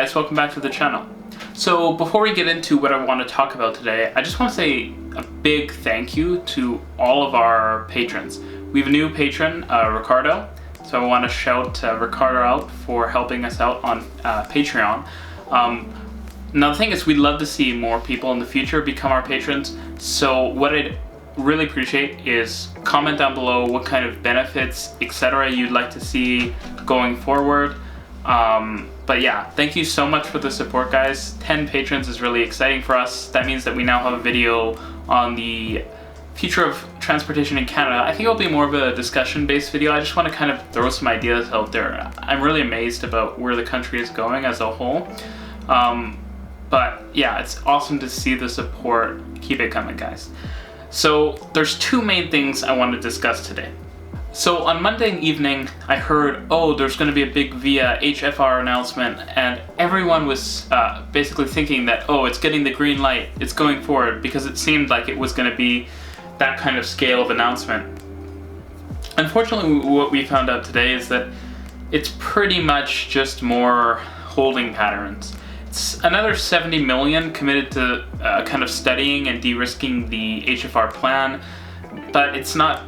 guys, welcome back to the channel. So before we get into what I want to talk about today, I just want to say a big thank you to all of our patrons. We have a new patron, Ricardo, so I want to shout Ricardo out for helping us out on Patreon. Now the thing is, we'd love to see more people in the future become our patrons, so what I'd really appreciate is comment down below what kind of benefits, etc. you'd like to see going forward. But yeah, thank you so much for the support, guys. 10 patrons is really exciting for us. That means that we now have a video on the future of transportation in Canada. I think it'll be more of a discussion-based video. I just want to kind of throw some ideas out there. I'm really amazed about where the country is going as a whole. But yeah, it's awesome to see the support. Keep it coming, guys. So there's two main things I want to discuss today. So on Monday evening, I heard, oh, there's going to be a big VIA HFR announcement, and everyone was basically thinking that, oh, it's getting the green light, it's going forward, because it seemed like it was going to be that kind of scale of announcement. Unfortunately, what we found out today is that it's pretty much just more holding patterns. It's another 70 million committed to kind of studying and de-risking the HFR plan, but it's not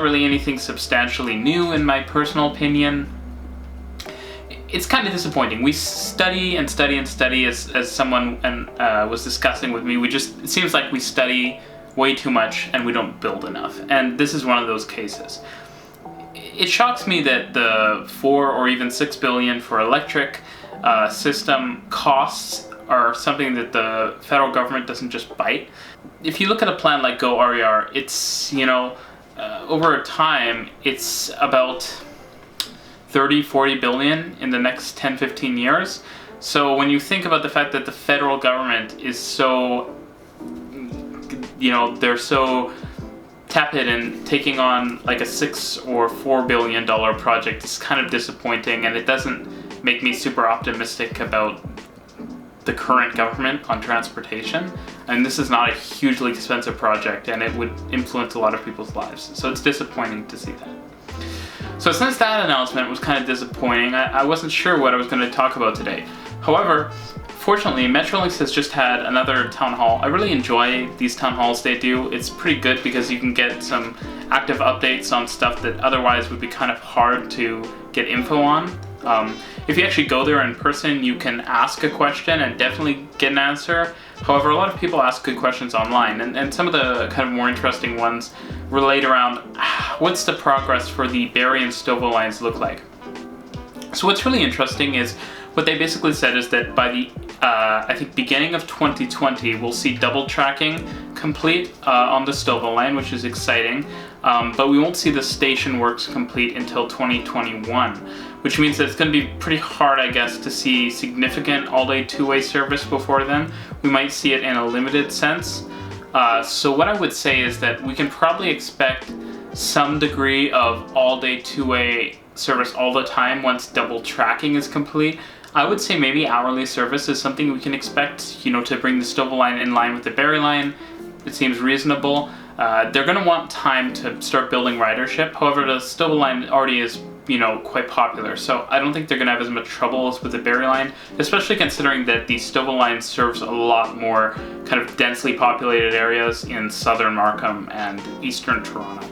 really anything substantially new in my personal opinion. It's kind of disappointing. We study and study and study, as someone was discussing with me. It seems like we study way too much and we don't build enough. And this is one of those cases. It shocks me that the 4 or even 6 billion for electric system costs are something that the federal government doesn't just bite. If you look at a plan like Go RER, it's, over time, it's about 30-40 billion in the next 10-15 years. So when you think about the fact that the federal government is so, they're so tepid in taking on like a $6 or $4 billion project, it's kind of disappointing, and it doesn't make me super optimistic about the current government on transportation. And this is not a hugely expensive project, and it would influence a lot of people's lives. So it's disappointing to see that. So since that announcement was kind of disappointing, I wasn't sure what I was going to talk about today. However, fortunately, Metrolinx has just had another town hall. I really enjoy these town halls they do. It's pretty good because you can get some active updates on stuff that otherwise would be kind of hard to get info on. If you actually go there in person, you can ask a question and definitely get an answer. However, a lot of people ask good questions online, and some of the kind of more interesting ones relate around what's the progress for the Barrie and Stouffville lines look like. So what's really interesting is what they basically said is that by the I think beginning of 2020, we'll see double tracking complete on the Stouffville line, which is exciting, but we won't see the station works complete until 2021, which means that it's going to be pretty hard, I guess, to see significant all-day two-way service before then. We might see it in a limited sense. So what I would say is that we can probably expect some degree of all-day two-way service all the time once double tracking is complete. I would say maybe hourly service is something we can expect, to bring the Stouffville line in line with the Barrie line. It seems reasonable. They're going to want time to start building ridership. However, the Stouffville line already is, quite popular, so I don't think they're going to have as much trouble as with the Barrie line, especially considering that the Stouffville line serves a lot more kind of densely populated areas in southern Markham and eastern Toronto.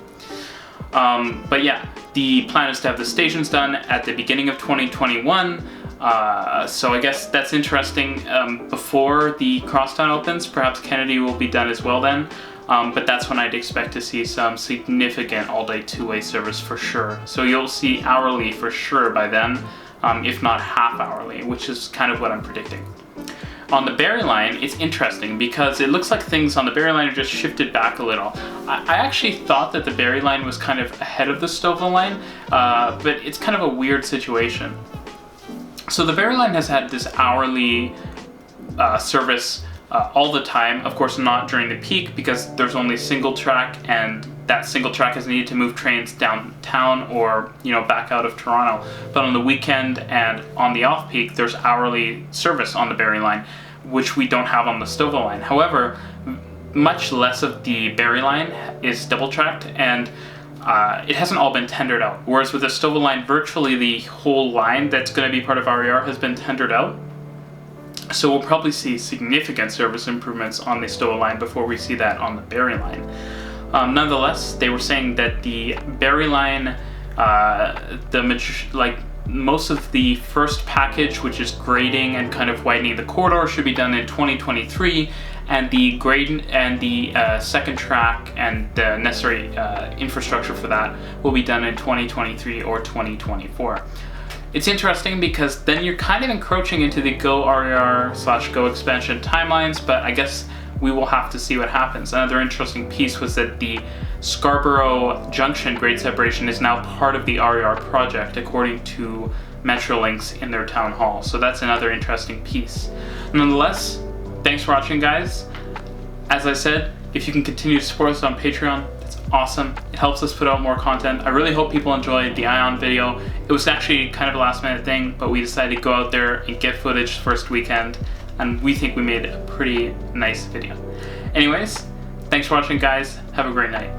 But yeah, the plan is to have the stations done at the beginning of 2021. So I guess that's interesting. Before the crosstown opens, perhaps Kennedy will be done as well then. But that's when I'd expect to see some significant all-day two-way service for sure. So you'll see hourly for sure by then, if not half hourly, which is kind of what I'm predicting. On the Barrie line, it's interesting because it looks like things on the Barrie line are just shifted back a little. I actually thought that the Barrie line was kind of ahead of the Stouffville line, but it's kind of a weird situation. So the Barrie line has had this hourly service all the time, of course not during the peak because there's only single track, and that single track is needed to move trains downtown or back out of Toronto. But on the weekend and on the off-peak, there's hourly service on the Barrie line, which we don't have on the Stouffville line. However, much less of the Barrie line is double tracked, and it hasn't all been tendered out. Whereas with the Stouffville line, virtually the whole line that's going to be part of RER has been tendered out. So we'll probably see significant service improvements on the Stowa line before we see that on the Barrie line. Nonetheless, they were saying that the Barrie line, most of the first package, which is grading and kind of widening the corridor, should be done in 2023, and the grade and the second track and the necessary infrastructure for that will be done in 2023 or 2024. It's interesting because then you're kind of encroaching into the Go RER/Go expansion timelines, but I guess we will have to see what happens. Another interesting piece was that the Scarborough Junction grade separation is now part of the RER project, according to Metrolinx in their town hall. So that's another interesting piece. Nonetheless, thanks for watching, guys. As I said, if you can continue to support us on Patreon, that's awesome. It helps us put out more content. I really hope people enjoyed the Ion video. It was actually kind of a last minute thing, but we decided to go out there and get footage first weekend, and we think we made a pretty nice video. Anyways, thanks for watching, guys. Have a great night.